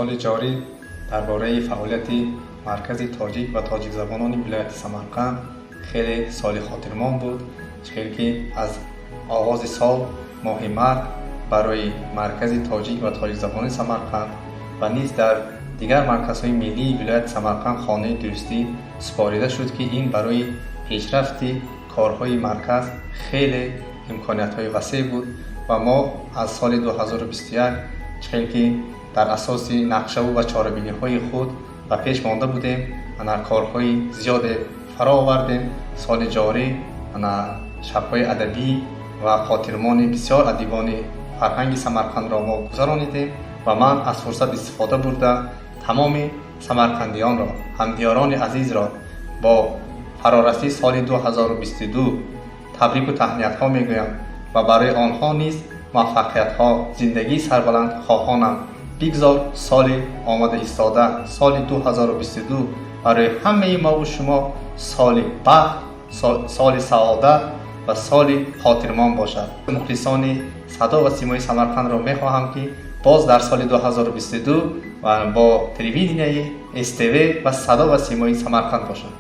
سال جاری درباره فعالیت مرکز تاجیک و تاجیک زبانان ولایت سمرقند خیلی سال خاطرمان بود، چون که از آغاز سال ماه مرد برای مرکز تاجیک و تاجیک زبانان سمرقند و نیز در دیگر مرکزهای ملی ولایت سمرقند خانه درستی سپاریده شد که این برای پیشرفت کارهای مرکز خیلی امکانیت‌های وسیع بود و ما از سال 2021 چون که در اساس نقشه و چاره‌بینی‌های خود و پیش مانده بودیم و کارهای زیاد فرا آوردیم. سال جاری شب‌های ادبی و خاطرمان بسیار ادیبان فرهنگ سمرقند را ما گذرانیدیم و من از فرصت استفاده برده تمام سمرقندیان را، همدیاران عزیز را با فرارسی سال 2022 تبریک و تهنیت‌ها میگویم و برای آنها نیز موفقیت‌ها، زندگی سربلند خواهانم. بگذار سال آمده ایستاده، سال 2022 برای همه ما و شما سال بخت، سال سعادت و سال خاطرمان باشد. مخلصان صدا و سیمای سمرقند را میخواهم که باز در سال 2022 و با تلویزیون STV و صدا و سیمای سمرقند باشند.